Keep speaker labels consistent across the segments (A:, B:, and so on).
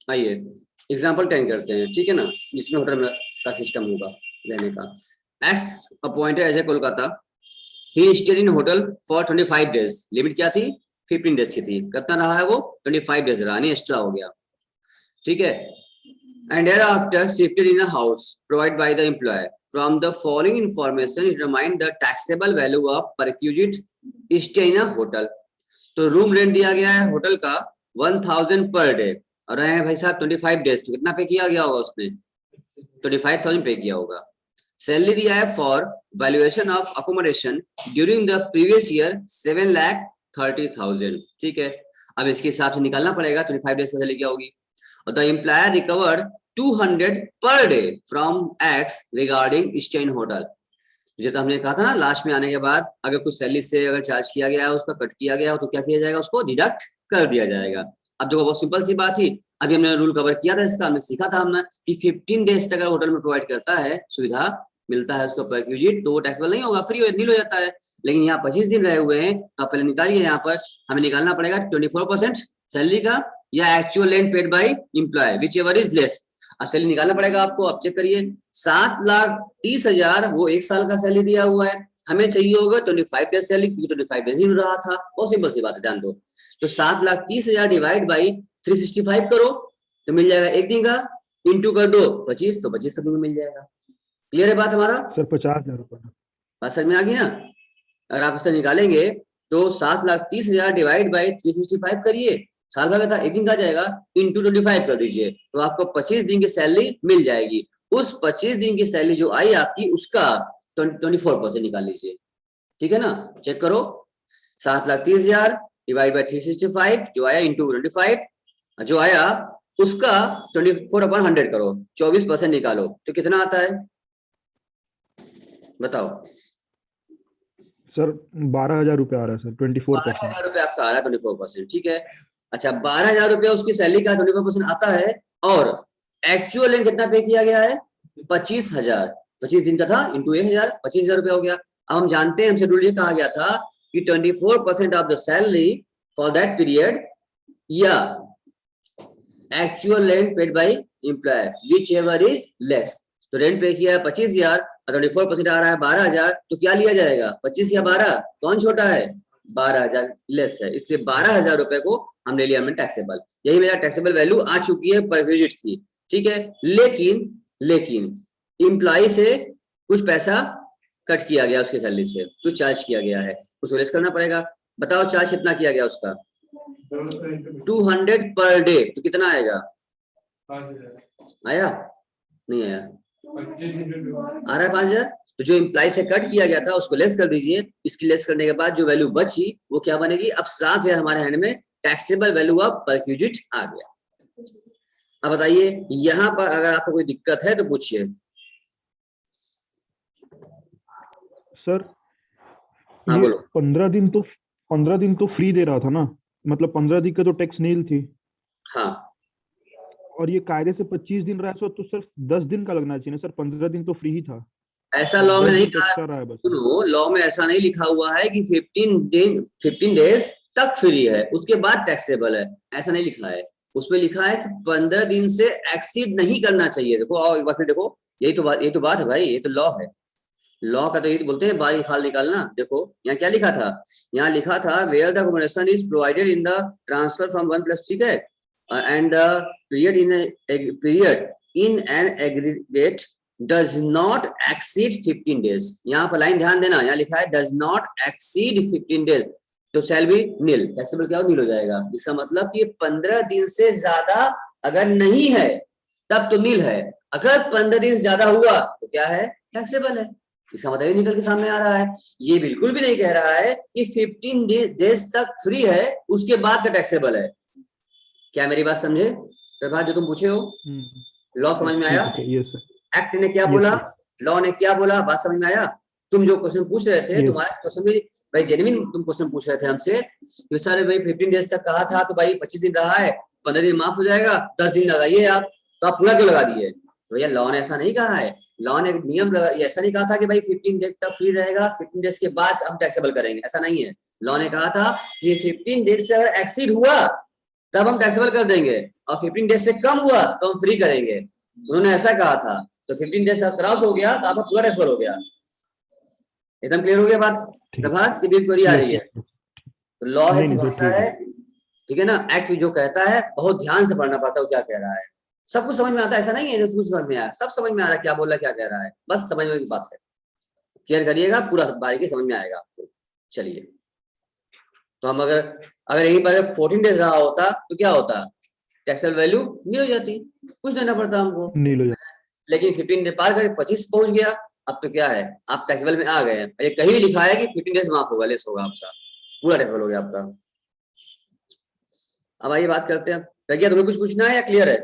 A: आइए एग्जाम्पल 10 करते हैं, ठीक है ना, जिसमें होटल में का सिस्टम होगा रहने का। X appointed as a Kolkata, he stayed in hotel for 25 days, limit क्या थी 15 डेज की थी, कितना रहा है वो 25 डेज रहा, नहीं एक्स्ट्रा हो गया, ठीक है। And thereafter shifted in a house provide by the employer, from the following information is remind the taxable value of perquisite stay in a hotel. तो रूम रेंट दिया गया है होटल का 1000 पर डे और रहे हैं भाई साहब 25 डेज, तो कितना पे किया गया होगा उसने 25,000 पे किया होगा। सैलरी दिया है for valuation of accommodation during the previous year 7,30,000, ठीक है। अब इसके हिसाब से निकालना पड़ेगा 25 डेज की सैलरी क्या होगी। और the employer recovered 200 per day from x regarding stay in hotel. जैसे हमने कहा था ना लास्ट में आने के बाद अगर कुछ सैलरी से अगर चार्ज किया गया है उसका कट किया गया हो तो क्या किया जाएगा, उसको डिडक्ट कर दिया जाएगा। अब देखो बहुत सिंपल सी बात थी, अभी हमने रूल कवर किया था इसका, हमने सीखा था हमने कि 15 डेज तक अगर होटल में प्रोवाइड करता है सुविधा मिलता है उसको परक्यूजिट, तो वो टैक्सेबल नहीं होगा, फ्री नील हो जाता है। लेकिन यहाँ 25 दिन रहे हुए हैं तो पहले निकालिए, यहाँ पर हमें निकालना पड़ेगा 24% सैलरी का या actual rent paid by employ which ever is less. अब सैलरी निकालना पड़ेगा आपको, अब चेक करिए 7,30,000 वो एक साल का सैलरी दिया हुआ है, हमें चाहिए होगा 25 डेज सैलरी, क्योंकि 25 डेज ही मिल रहा था, बहुत सिंपल सी बात है ध्यान दो। तो 7,30,000 डिवाइड बाई 365 करो तो मिल जाएगा एक दिन का, इंटू कर दो 25, तो 25 दिन में मिल जाएगा। क्लियर है बात हमारा
B: सर 50,000 रुपए
A: बात समझ में आ गई ना। अगर आप इससे निकालेंगे तो 7,30,000 डिवाइड बाई 365 करिए, साल भर का था एक दिन का जाएगा, इंटू 25 कर दीजिए तो आपको 25 दिन की सैलरी मिल जाएगी। उस 25 दिन की सैलरी जो आई आपकी उसका 24% निकाल लीजिए, ठीक है ना। चेक करो 7,30,000 डिवाइड बाई 365 जो आया इंटू 25 जो आया उसका 24/100 करो, 24% निकालो तो कितना आता है बताओ।
B: सर 12,000 रुपए आ रहा है सर, 24%।
A: 12,000 रुपए आपका आ रहा है 24%, ठीक है। अच्छा 12,000 रुपया उसकी सैलरी का 24% आता है और एक्चुअल रेंट कितना पे किया गया है 25,000, 25 दिन का था इंटू 1,000, 25,000 रुपया हो गया। अब हम जानते हैं हमसे रूल ये कहा गया था कि 24% of the salary for that period या actual rent paid by employer which ever is less. तो रेंट पे किया है 25,000 और 24% आ रहा है 12,000, तो क्या लिया जाएगा 25 या 12, कौन छोटा है 12,000 लेस है, इसलिए 12,000 रुपए को हम ले लिया हमने टैक्सेबल। यही मेरा टैक्सेबल वैल्यू आ चुकी है परक्यूजिट की, ठीक है। लेकिन एम्प्लॉय से कुछ पैसा कट किया गया उसकी सैलरी से, तो चार्ज किया गया है उसको लेस करना पड़ेगा। बताओ चार्ज कितना किया गया उसका 200 पर डे, तो कितना आएगा आया नहीं आया आ रहा है 5,000। तो जो एम्प्लॉय से कट किया गया था उसको लेस कर दीजिए, इसकी लेस करने के बाद जो वैल्यू बची वो क्या बनेगी, अब 7,000 हमारे हैंड में टैक्सेबल वैल्यू ऑफ परक्यूजिट आ गया। अब बताइए यहाँ पर अगर आपको कोई दिक्कत है तो पूछिए।
B: सर
A: हाँ
B: ये
A: बोलो।
B: 15 दिन तो फ्री दे रहा था ना, मतलब 15 दिन का तो टैक्स नील थी।
A: हाँ
B: और ये कायदे से 25 दिन रहा है तो सर 10 दिन का लगना चाहिए ना सर, 15 दिन तो फ्री ही था।
A: ऐसा लॉ में
B: 10
A: नहीं
B: दिन
A: कहा,
B: एक्स्ट्रा रहा है बस।
A: सुनो लॉ में ऐसा नहीं लिखा हुआ है कि 15 डेज तक फ्री है उसके बाद टैक्सेबल है, ऐसा नहीं लिखा है। उसमें लिखा है कि 15 दिन से एक्सीड नहीं करना चाहिए। देखो और एक बार फिर देखो, यही तो बात है भाई, ये तो लॉ है। लॉ का तो यही तो बोलते हैं बाई खाल निकालना। देखो यहाँ क्या लिखा था, यहाँ लिखा था where the accommodation is provided in the transfer from one plus, ठीक है, and period in an aggregate does not exceed 15 days. यहाँ पर लाइन ध्यान देना, यहाँ लिखा है डज नॉट एक्सीड 15 डेज, तो शैल बी नील, टैक्सेबल क्या नील हो जाएगा। इसका मतलब कि 15 दिन से ज्यादा अगर नहीं है तब तो नील है, अगर 15 दिन से ज्यादा हुआ तो क्या है टैक्सेबल है। इसका मतलब ही निकल के सामने आ रहा है। ये बिल्कुल भी नहीं कह रहा है कि 15 डेज तक फ्री है उसके बाद का टैक्सेबल है। क्या मेरी बात समझे प्रभात, जो तुम पूछे हो लॉ समझ में आया, एक्ट ने क्या बोला, लॉ ने क्या बोला, बात समझ में आया। तुम जो क्वेश्चन पूछ रहे थे तुम्हारा क्वेश्चन भी भाई जेन्युइन तुम क्वेश्चन पूछ रहे थे हमसे कि सर भाई 15 डेज तक कहा था तो भाई 25 दिन रहा है 15 दिन माफ हो जाएगा 10 दिन लगाइए आप, तो आप पूरा क्यों लगा दिए। तो भैया लॉ ने ऐसा नहीं कहा है, लॉ ने नियम ऐसा नहीं कहा था कि भाई 15 डेज तक फ्री रहेगा 15 डेज के बाद हम टैक्सेबल करेंगे, ऐसा नहीं है। लॉ ने कहा था ये 15 डेज से अगर एक्सीड हुआ तब हम टैक्सेबल कर देंगे, और 15 डेज से कम हुआ तो हम फ्री करेंगे। उन्होंने ऐसा कहा था, तो 15 डेज क्रॉस हो गया तो आपका पूरा टैक्सेबल हो गया। एकदम क्लियर हो गया बात? प्रभास की भी क्वेरी आ रही है? तो लॉ है कि भाषा है, ठीक है ना, एक्ट जो कहता है बहुत ध्यान से पढ़ना पड़ता है, क्या कह रहा है। सब कुछ समझ में आता है, ऐसा नहीं है जो कुछ समझ में आया, सब समझ में आ रहा है, क्या बोल रहा है, क्या कह रहा है, बस समझ में की बात है। क्लियर करिएगा, पूरा बारीकी समझ में आएगा आपको। चलिए, तो हम अगर यहीं पर 14 डेज रहा होता तो क्या होता, टैक्सेबल वैल्यू नील हो जाती, कुछ देना पड़ता हमको, नील हो जाती। लेकिन 15 डेज पार करके 25 पहुंच गया, अब तो क्या है, आप टैक्सेबल में आ गए हैं। ये कहीं लिखा है कि 15 डेज माफ होगा, लेस होगा, आपका पूरा टैक्सेबल हो गया आपका। अब आइए बात करते हैं, रजिया तुम्हें कुछ पूछना है या क्लियर है?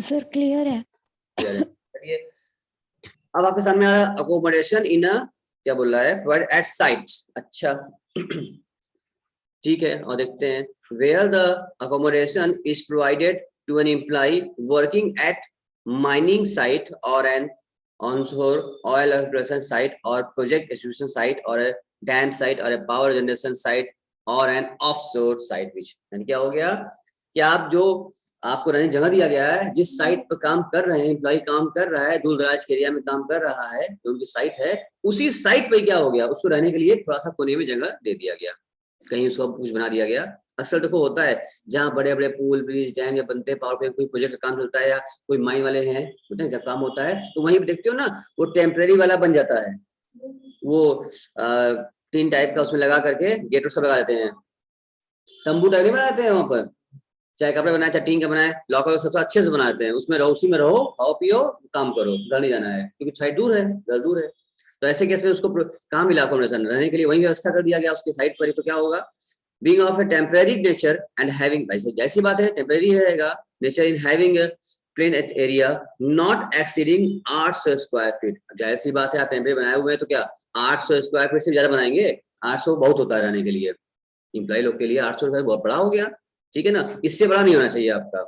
C: सर क्लियर है।
A: क्लियर है, चलिए। अब आपके सामने आ रहा अकोमोडेशन इन अ, क्या बोल रहा है, प्रोवाइड एट साइट। अच्छा ठीक है, और देखते हैं, where the accommodation is provided to an employ working at mining site और an onshore oil exploration site और प्रोजेक्ट एक्सक्यूशन साइट और डैम साइट और पावर जनरेशन साइट और एन ऑफशोर साइट, विच यानी क्या हो गया कि आप जो आपको रहने जगह दिया गया है, जिस साइट पर काम कर रहे हैं, एम्प्लॉय काम कर रहा है, दूर दराज के एरिया में काम कर रहा है, जो उनकी साइट है, उसी साइट पे क्या हो गया, उसको रहने के लिए थोड़ा सा कोने में जगह दे दिया गया, कहीं उसको कुछ बना दिया गया। अक्सर देखो होता है, जहाँ बड़े बड़े पुल ब्रिज डैम या बनते हैं, पावर प्लांट, कोई प्रोजेक्ट का काम चलता है या कोई माइन वाले हैं, होते हैं, जब काम होता है तो वहीं पे देखते हो ना, वो टेम्परेरी वाला बन जाता है, वो टीन टाइप का उसमें लगा करके गेट सब लगा देते हैं, तंबू टाइप नहीं बनाते हैं वहां पर, चाहे कपड़े बनाए चाहे टीन का बनाए, लॉकर सबसे अच्छे से बनाते हैं, उसमें रहो, उसी में रहो, खाओ पियो, काम करो, घर नहीं जाना है, क्योंकि साइट दूर है, घर दूर है। तो ऐसे केस में उसको कहाँ मिला अकोमोडेशन, रहने के लिए वही व्यवस्था कर दिया गया उसकी साइट पर ही, तो क्या होगा, being of A temporary nature and having, जैसी बात है टेम्परेरी रहेगा nature in having plain area not exceeding 800 square feet. जैसी बात है, आप टेम्परेरी बनाए हुए हैं तो क्या 800 स्क्वायर फीट से ज्यादा बनाएंगे, 800 बहुत होता है रहने के लिए, एम्प्लॉय लोग के लिए 800 रुपए बहुत बड़ा हो गया, ठीक है ना, इससे बड़ा नहीं होना चाहिए आपका,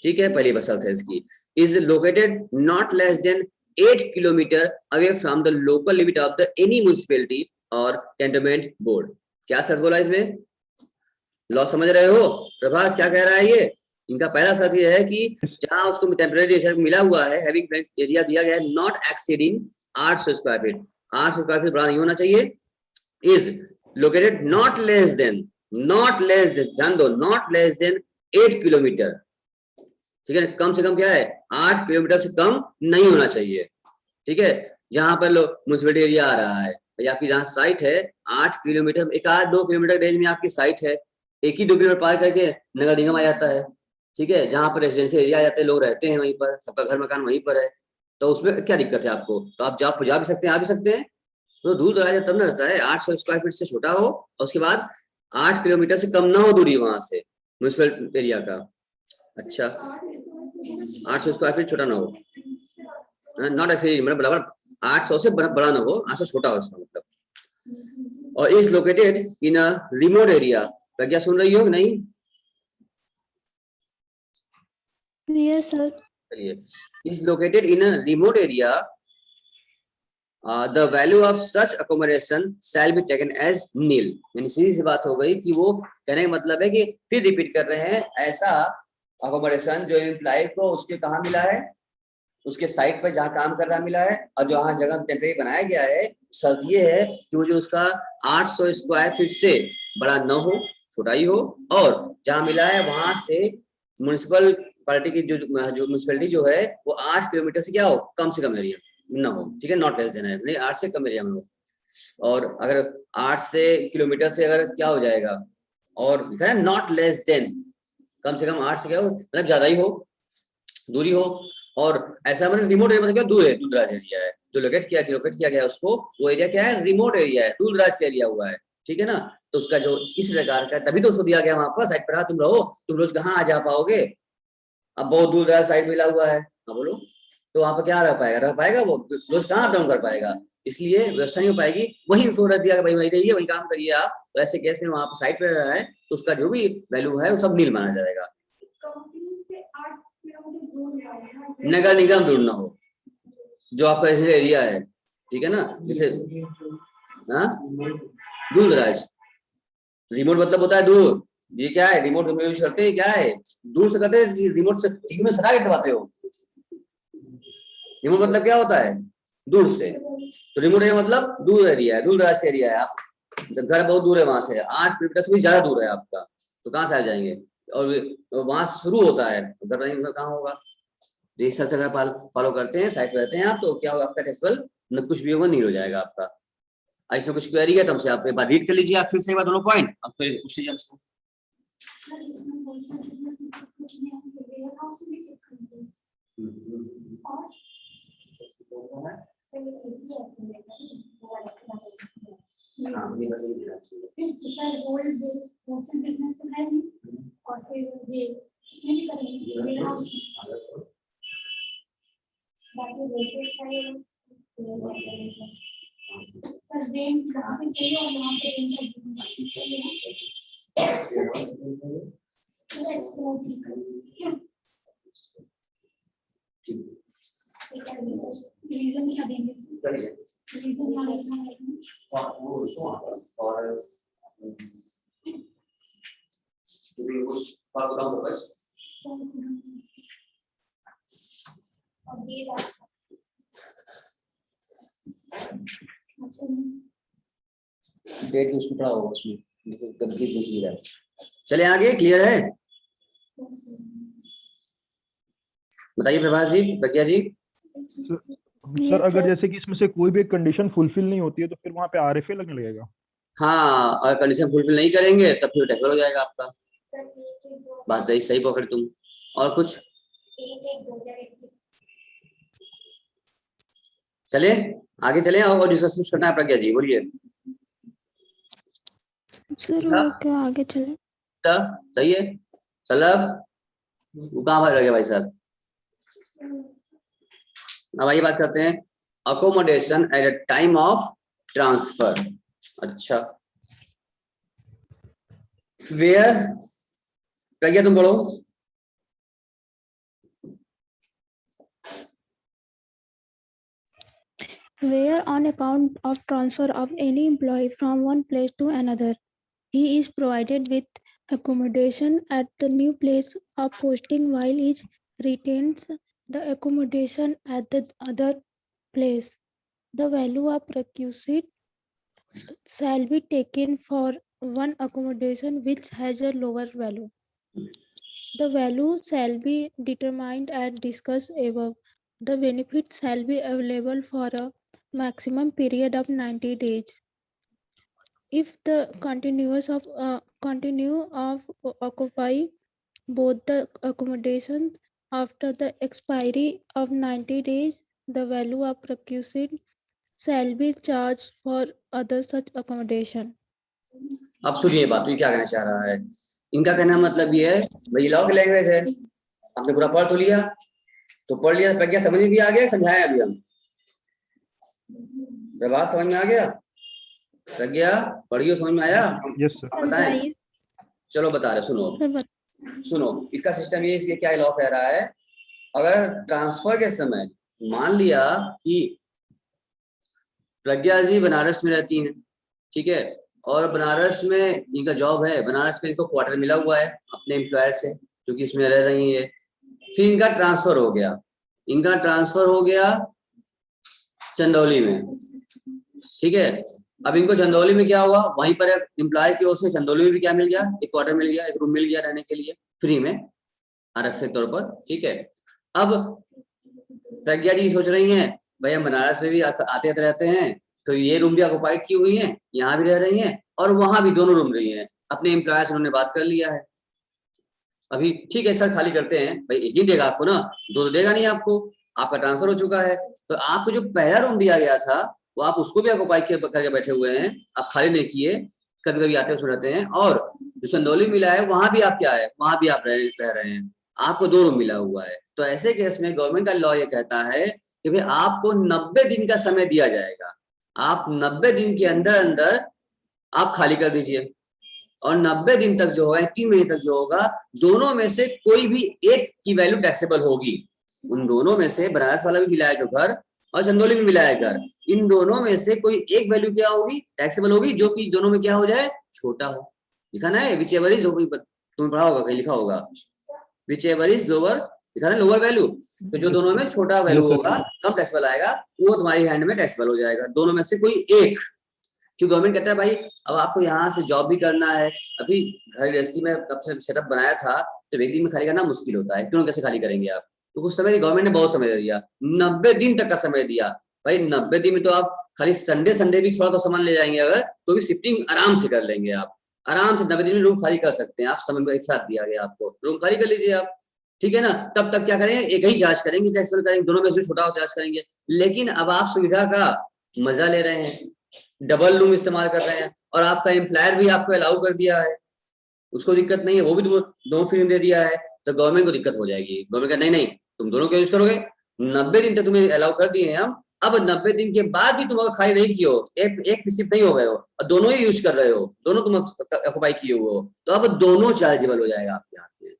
A: ठीक है, पहली बसत है इसकी। Is located not less than 8 kilometre away from the local limit of the any municipality और कैंटोनमेंट बोर्ड। क्या सर बोला इसमें, लॉ समझ रहे हो? प्रभास क्या कह रहा है ये, इनका पहला शर्त ये है कि जहां उसको टेम्परेरी मिला हुआ है, हैविंग एरिया दिया गया है, not exceeding 800 square feet, 800 square feet बड़ा नहीं होना चाहिए, is located not less than, ध्यान दो, नॉट लेस देन 8 किलोमीटर, ठीक है, कम से कम क्या है 8 किलोमीटर से कम नहीं होना चाहिए, ठीक है, जहां पर म्युनिसिपैलिटी एरिया आ रहा है, या आपकी जहां साइट है 8 किलोमीटर, एक आध 2 किलोमीटर रेंज में आपकी साइट है, एक ही 2 किलोमीटर पार करके नगर निगम आ जाता है, ठीक है, जहां पर रेजिडेंशियल एरिया आ जाते हैं, लोग रहते हैं वहीं पर, सबका घर मकान वहीं पर है, तो उसमें क्या दिक्कत है आपको, तो आप जा भी सकते हैं, आ भी सकते हैं, तो दूर दराज तब ना रहता है, 800 स्क्वायर फीट से छोटा हो और उसके बाद 8 किलोमीटर से कम ना हो दूरी वहां से म्युनिसिपल एरिया का। अच्छा 800 स्क्वायर फीट छोटा ना हो, नॉट एक्सीडिंग, मतलब बराबर 800 से बड़ा ना हो, 800 छोटा हो इसका मतलब। और is located in a remote area, Pragya सुन रही हो कि नहीं?
C: Yes sir.
A: चलिए, is located in a remote area, the value of such accommodation shall be taken as nil। यानी सीधी सी बात हो गई कि वो कहने का मतलब है कि फिर रिपीट कर रहे हैं, ऐसा अकोमोडेशन जो एम्प्लॉय को उसके कहाँ मिला है, उसके साइट पर जहाँ काम कर रहा मिला है, और जो जहाँ जगह टेम्परेरी बनाया गया है, शर्त ये है कि वो जो उसका 800 स्क्वायर फीट से बड़ा न हो, छोटा ही हो, और जहाँ मिला है वहां से म्युनिसिपल पार्टी की जो म्युनिसिपैलिटी जो है वो 8 किलोमीटर से क्या हो, कम से कम एरिया ना हो, ठीक है, नॉट लेस देन है, नहीं 8 से कम एरिया में हो, और अगर 8 से किलोमीटर से अगर क्या हो जाएगा, और लिखा है नॉट लेस देन, कम से कम 8 से क्या हो, मतलब ज्यादा ही हो, दूरी हो, और ऐसा मतलब रिमोट एरिया मतलब दूर है, दूर दराज एरिया है, जो लोकेट किया गया उसको, वो एरिया क्या है, रिमोट एरिया है, दूर दराज का एरिया हुआ है, ठीक है ना, तो उसका जो इस प्रकार का, तभी तो उसको दिया गया वहां पर साइड पर, तुम रहो, तुम रोज कहाँ आ जा पाओगे, अब बहुत दूर दराज साइड मिला हुआ है, हाँ बोलो, तो वहां पर क्या रह पाएगा वो रोज कहाँ अप डाउन कर पाएगा, इसलिए व्यवस्था नहीं हो पाएगी, वही इंश्योरेंस दिया भाई वही रहिए, वही काम करिए आप, तो ऐसे केस में वहां पर साइड पे रह रहा है तो उसका जो भी वैल्यू है वो सब नील माना जाएगा, नगर निगम दूर ना हो, जो आपका एरिया है, ठीक है ना, जैसे हाँ दूर दराज, रिमोट मतलब होता है दूर। ये क्या है, रिमोट हम यूज करते हैं, क्या है, दूर से करते हैं, रिमोट से टीवी में सटा के दबाते हो। रिमोट मतलब क्या होता है, दूर से। तो रिमोट एरिया मतलब दूर एरिया है, दूर दराज का एरिया है। आप घर बहुत दूर है वहां से, 8 किलोमीटर से भी ज्यादा दूर है आपका, तो कहाँ से आ जाएंगे। और वहां से शुरू होता है, घर नहीं कहाँ होगा। यही सब अगर फॉलो करते हैं, साइड पे रहते हैं आप, तो क्या होगा आपका डेसिबल न कुछ भी होगा, नहीं हो जाएगा आपका। इसमें कुछ क्वेरी है तो हमसे आप एक बार रीड कर लीजिए, आप फिर से एक बार दोनों पॉइंट, अब फिर पूछ लीजिए हमसे। हाँ, ये बस यही है।
D: सर होलसेल बिजनेस तो है नहीं, और फिर ये इसमें भी करेंगे वेयर हाउस में, बाकी रेट साइड सर रेंट वहाँ पे सही है और यहाँ पे रेंट सही है। पूरा एक्सप्लोर रीजन क्या देंगे,
A: चलिए
D: रीजन क्या लिखना है,
A: और उस बात बताऊं तो बस
D: और ये बात अच्छा
A: डेट उसमें पड़ा होगा, उसमें कब किस दिन की है। चले आगे, क्लियर है। बताइए प्रभास जी, प्रज्ञा जी।
B: सर अगर जैसे कि इसमें से कोई भी कंडीशन फुलफिल नहीं होती है तो फिर वहाँ पे आरएफए लगने लगेगा।
A: हाँ, अगर कंडीशन फुलफिल नहीं करेंगे तब फिर टैक्सेबल हो जाएगा आपका। बात सही सही पकड़ तुम। और कुछ चले आगे चले, और डिस्कस कुछ करना है प्रज्ञा जी, बोलिए।
C: सर और क्या आगे चले?
A: सही है, चल अब कहाँ भाग गए भाई साहब। अब आइए बात करते हैं accommodation at a time of transfer. अच्छा, वेयर, प्रज्ञा तुम बोलो।
C: Where on account of transfer of any employee from one place to another, he is provided with accommodation at the new place of posting while he retains the accommodation at the other place. The value of requisite shall be taken for one accommodation which has a lower value. The value shall be determined as discussed above. The benefit shall be available for a maximum period of 90 days. If the continue of occupy both the accommodations after the expiry of 90 days, the value of requisite shall be charged for other such accommodation.
A: अब सुनिए बात, ये क्या कहना चाह रहा है। इनका कहना मतलब ये है, भाई लॉ की लैंग्वेज है, आपने पूरा पढ़ तो लिया, तो पढ़ लिया, प्रज्ञा समझ में भी आ गया, समझाया अभी हम, बात समझ में आ गया। प्रज्ञा पढ़ियो, समझ में आया।
B: Yes sir.
A: बताएं, चलो बता रहे, सुनो इसका सिस्टम ये, इसके क्या लॉ कह रहा है। अगर ट्रांसफर के समय मान लिया कि प्रज्ञा जी बनारस में रहती हैं, ठीक है, और बनारस में इनका जॉब है, बनारस में इनको क्वार्टर मिला हुआ है अपने एम्प्लॉयर से, क्योंकि इसमें रह रही है। फिर इनका ट्रांसफर हो गया चंदौली में, ठीक है। अब इनको चंदौली में क्या हुआ, वहीं पर एम्प्लॉय की ओर से चंदौली में भी क्या मिल गया, एक क्वार्टर मिल गया, एक रूम मिल गया रहने के लिए फ्री में, आरएफ के तौर पर, ठीक है। अब प्रज्ञा जी सोच रही हैं, भाई हम बनारस में भी आते रहते हैं, तो ये रूम भी ऑक्युपाइड की हुई हैं, यहाँ भी रह रही हैं, और वहां भी दोनों रूम रही हैं, अपने एम्प्लॉयर से उन्होंने बात कर लिया है। अभी ठीक है सर, खाली करते हैं, भाई एक ही देगा आपको ना, दो तो देगा नहीं आपको, आपका ट्रांसफर हो चुका है, तो आपको जो पहला रूम दिया गया था वो आप उसको भी ऑक्युपाई करके बैठे हुए हैं, आप खाली नहीं किए, कभी कभी आते उसमें रहते हैं। और जो चंदौली मिला है वहां भी आप क्या है, वहां भी आप रह रहे हैं, आपको 2 रूम मिला हुआ है। तो ऐसे केस में गवर्नमेंट का लॉ ये कहता है कि भाई आपको 90 दिन का समय दिया जाएगा, आप 90 दिन के अंदर अंदर आप खाली कर दीजिए, और 90 दिन तक जो होगा, 3 महीने तक जो होगा, दोनों में से कोई भी एक की वैल्यू टैक्सेबल होगी। उन दोनों में से बनारस वाला भी मिला है जो घर, और चंदौली में मिला है घर, इन दोनों में से कोई एक वैल्यू क्या होगी, टैक्सेबल होगी, जो कि दोनों में क्या हो जाए, छोटा हो। लिखा ना है विच एवर इज, तुम्हें पढ़ा होगा कहीं लिखा होगा, विच एवर इज लोअर, लिखा ना लोअर वैल्यू। तो जो दोनों में छोटा वैल्यू
B: Yes, sir.
A: होगा, कम टैक्सेबल आएगा, वो तुम्हारी हैंड में टैक्सेबल हो जाएगा, दोनों में से कोई एक। क्यों गवर्नमेंट कहता है भाई अब आपको यहाँ से जॉब भी करना है, अभी घर गृहस्थी में कब से सेटअप बनाया था, तो एक दिन में खाली करना मुश्किल होता है, क्यों कैसे खाली करेंगे आप, तो कुछ समय गवर्नमेंट ने बहुत समय दिया, 90 दिन तक का समय दिया। भाई 90 दिन में तो आप खाली संडे भी थोड़ा तो सामान ले जाएंगे अगर, तो भी शिफ्टिंग आराम से कर लेंगे आप, आराम से 90 दिन में रूम खाली कर सकते हैं आप, समय एक साथ दिया गया आपको, रूम खाली कर लीजिए आप, ठीक है ना। तब तक क्या करेंगे, एक ही चार्ज करेंगे, टैक्सेबल करेंगे, दोनों में से छोटा हो चार्ज करेंगे। लेकिन अब आप सुविधा का मजा ले रहे हैं, डबल रूम इस्तेमाल कर रहे हैं, और आपका एम्प्लॉयर भी आपको अलाउ कर दिया है, उसको दिक्कत नहीं है, वो भी दोनों फ्री दे दिया है, तो गवर्नमेंट को दिक्कत हो जाएगी। गवर्नमेंट का नहीं नहीं तुम दोनों क्यों यूज करोगे, 90 दिन तक तुम्हें अलाउ कर दिए हैं हम, अब 90 दिन के बाद भी तुम अगर खाली नहीं किए हो, एक रिसिप्ट नहीं हो गए हो और दोनों ही यूज कर रहे हो, दोनों तुम ऑक्युपाई किए हो, तो अब दोनों चार्जेबल हो जाएगा आपके हाथ में,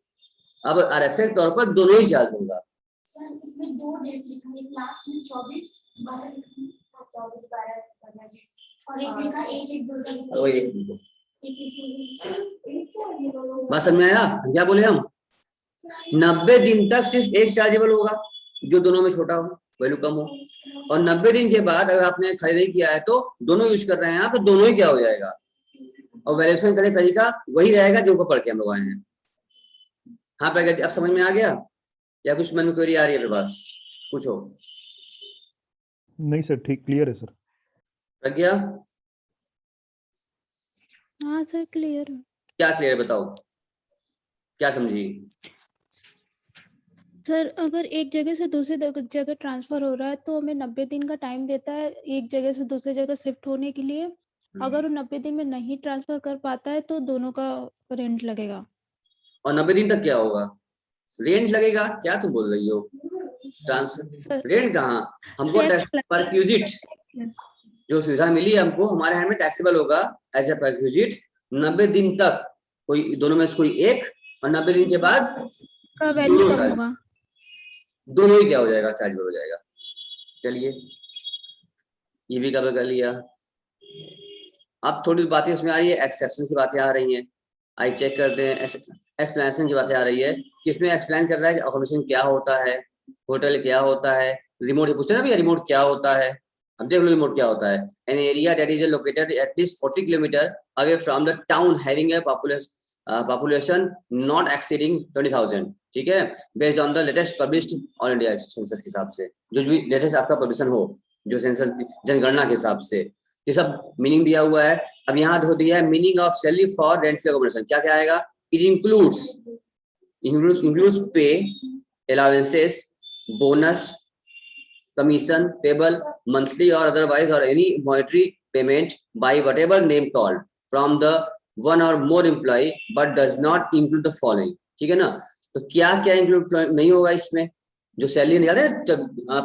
A: अब आरएफए तौर पर दोनों ही चार्ज होगा।
D: सर इसमें 2 डेट लिखा है, क्लास में 24/12 और एक लिखा 1/1/2000।
A: बात समझ में आया क्या बोले हम, 90 दिन तक सिर्फ एक चार्जेबल होगा जो दोनों में छोटा हो, वैल्यू कम हो, और 90 दिन के बाद अगर आपने खरीद नहीं किया है तो दोनों यूज कर रहे हैं आप, तो दोनों ही क्या हो जाएगा, और वैल्यूएशन करने का तरीका वही रहेगा जो ऊपर पढ़ के हम लोग आए हैं। हाँ प्रगति अब समझ में आ गया या कुछ मन में क्वेरी आ रही है, बस पूछो।
B: नहीं सर, ठीक क्लियर है सर।
A: प्रज्ञा
C: हाँ सर क्लियर।
A: क्या क्लियर बताओ, क्या समझी।
C: सर अगर एक जगह से दूसरी जगह ट्रांसफर हो रहा है तो हमें 90 दिन का टाइम देता है एक जगह से दूसरी जगह शिफ्ट होने के लिए, अगर वो 90 दिन में नहीं ट्रांसफर कर पाता है तो दोनों का रेंट लगेगा।
A: और 90 दिन तक क्या होगा, रेंट लगेगा, क्या तुम बोल रही हो, ट्रांसफर रेंट कहाँ, हमको परक्यूजिट जो सुविधा मिली है हमको, हमारे हैंड में टैक्सेबल होगा एज ए परक्यूजिट 90 दिन तक, कोई दोनों में से कोई एक, और 90 दिन के बाद
C: का वैल्यू कम होगा,
A: दोनों ही क्या हो जाएगा, चार्जेबल हो जाएगा। चलिए ये भी कवर कर लिया। अब थोड़ी बातें इसमें आ रही है, एक्सेप्शन की बातें आ रही हैं, आई चेक करते हैं, एक्सप्लेनेशन की बातें आ रही है कि इसमें एक्सप्लेन कर रहा है कि अकोमोडेशन क्या होता है, होटल क्या होता है, रिमोट पूछते ना भैया रिमोट क्या होता है, अब देख लो रिमोट क्या होता है, an area that is located at least 40 kilometre away from the town having a population not exceeding 20,000, ठीक है, based on the latest published all India census के हिसाब से, जो भी लेटेस्ट आपका पब्लिशन हो, जो सेंसस जनगणना के हिसाब से, ये सब मीनिंग दिया हुआ है। अब यहाँ धो दिया है meaning of salary for rental accommodation, क्या क्या आएगा, it includes pay, allowances, bonus, commission payable monthly और अदरवाइज और any monetary payment by whatever name called from the one और more employ but does not include the following, ठीक है ना। तो क्या क्या इंक्लूड नहीं होगा इसमें, जो सैलरी निकालते हैं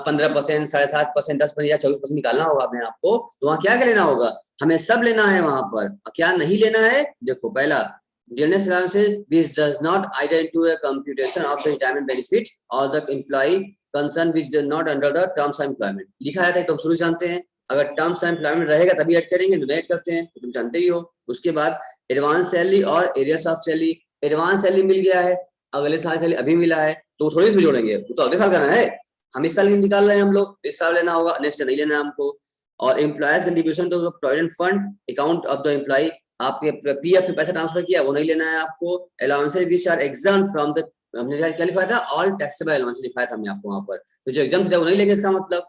A: 15%, 7.5%, 10% या 24% निकालना होगा अपने आपको, तो वहाँ क्या क्या लेना होगा, हमें सब लेना है वहां पर। क्या नहीं लेना है, देखो पहला dearness allowances which does not enter into a computation of the retirement benefit or the employee concern which does not under the terms of employment, लिखा जाता है तो हम शुरू जानते हैं, अगर टर्म्स ऑफ एम्प्लॉयमेंट रहेगा तभी ऐड करेंगे, जो ऐड करते हैं तुम जानते ही हो। उसके बाद एडवांस सैलरी और arrears of salary, advance salary मिल गया है, अगले साल सैलरी अभी मिला है तो थोड़ी इसमें जोड़ेंगे, वो तो अगले साल करना है, हम इस साल निकाल रहे हैं हम लोग, इस साल लेना होगा, नेक्स्ट नहीं लेना हमको। और employees contribution to provident fund account of the employ, आपके पीएफ में पैसा ट्रांसफर किया वो नहीं लेना है आपको। Allowances which are exempt from the, हमने क्या लिखवाया था, ऑल टैक्सेबल अलाउंसेस लिखवाया था हमने आपको वहां पर, तो जो एग्जाम्प्ट था वो नहीं लेंगे इसका मतलब।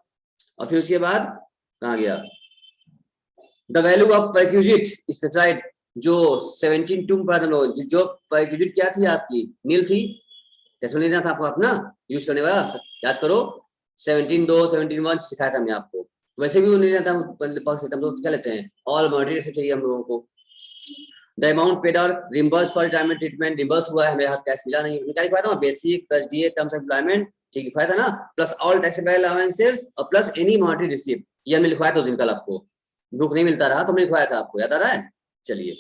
A: और फिर उसके बाद कहाँ गया, the value of perquisite specified, जो 17(2) में पढ़ा था लोग, जो परक्यूजिट क्या थी आपकी, नील थी, टैक्सेबल लेना था आपको अपना यूज करने वाला, याद करो 17(2), 17(1) सिखाया था हमने आपको, वैसे भी वो नहीं लेता, हम लोग क्या लेते हैं, ऑल मॉनेटरी से चाहिए हम लोगों को। द अमाउंट पेड और reimburse for retirement treatment, reimburse हुआ है, हमें यहाँ कैश मिला नहीं, क्या लिखवाया था, basic plus DA terms of employment, ठीक लिखवाया था ना, प्लस ऑल टैक्सेबल अलाउंसेस और प्लस एनी मॉनेटरी रिसीप्ट, ये हमने लिखवाया था उस दिन कल आपको, बुक नहीं मिलता रहा तो हमने लिखवाया था आपको, याद आ रहा है। चलिए,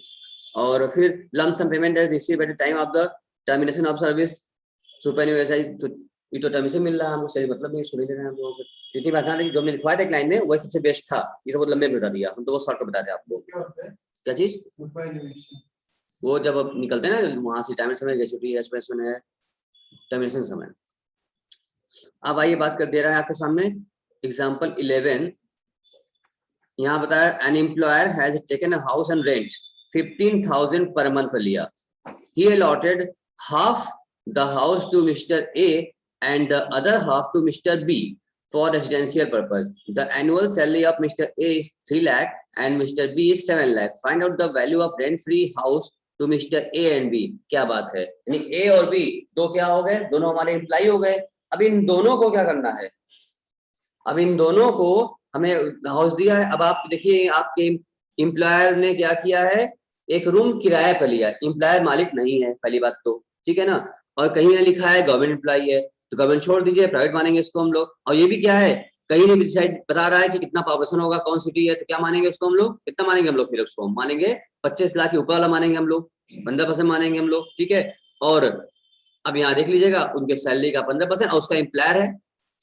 A: और फिर lump sum payment receive at the time of the termination of service, superannuation, ये तो टर्मिनेशन मिल रहा है हमको, सही मतलब नहीं, सुन ले रहे हैं हम लोग, इतनी बात ना, जो हमने लिखवाया था एक लाइन में वही सबसे बेस्ट था, ये सब बहुत लंबे में बता दिया, हम तो वो शॉर्ट में बताते आपको। क्या चीज, वो जब निकलते हैं ना वहां से रिटायरमेंट समय, ग्रेचुइटी एक्सपेंशन है, टर्मिनेशन समय। अब आइए बात कर दे रहा है आपके सामने एग्जांपल 11। यहाँ बताया an employer has taken a house and rent 15,000 per month लिया। He allotted half the house to Mr. A and the other half to Mr. B for residential purpose. The annual salary of Mr. A is 3 lakh and Mr. B is 7 lakh. Find out the value of rent-free house to Mr. A and B. क्या बात है, यानी A और B दो क्या हो गए, दोनों हमारे एम्प्लॉय हो गए। अब इन दोनों को क्या करना है, अब इन दोनों को हमें हाउस दिया है। अब आप देखिए आपके एम्प्लॉयर ने क्या किया है, एक रूम किराए पर लिया। एम्प्लॉयर मालिक नहीं है पहली बात तो, ठीक है ना, और कहीं ना लिखा है गवर्नमेंट एम्प्लॉय है, तो गवर्नमेंट छोड़ दीजिए, प्राइवेट मानेंगे इसको हम लोग। और ये भी क्या है, कहीं नहीं डिसाइड बता रहा है कि कितना पॉपुलेशन होगा, कौन सिटी है, तो क्या मानेंगे उसको हम लोग, कितना मानेंगे हम लोग, फिर उसको हम मानेंगे 25 लाख के ऊपर वाला मानेंगे हम लोग, 15% मानेंगे हम लोग, ठीक है। और अब यहाँ देख लीजिएगा उनके सैलरी का 15% और उसका एम्प्लॉयर है,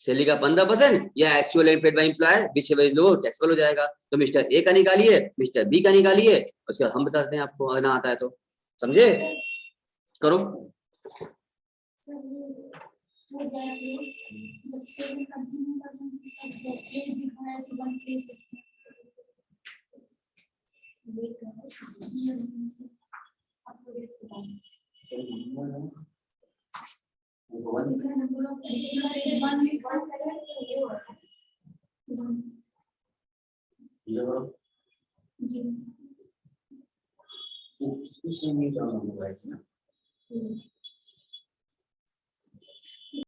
A: सैलरी का 15% या actual paid by employer which way low taxable हो जाएगा। तो मिस्टर ए का निकालिए, मिस्टर बी का निकालिए, उसके बाद हम बताते हैं आपको, अगर ना आता है तो। समझे, करो।
D: वो गया जब से कंटिन्यू करना सब प्लेस दिखाया कि वन प्लेस वेट करो ये आपको वेट करो कितना number of additional is one करें तो ये होता है जी
A: उससे नहीं जाना होगा इसमें।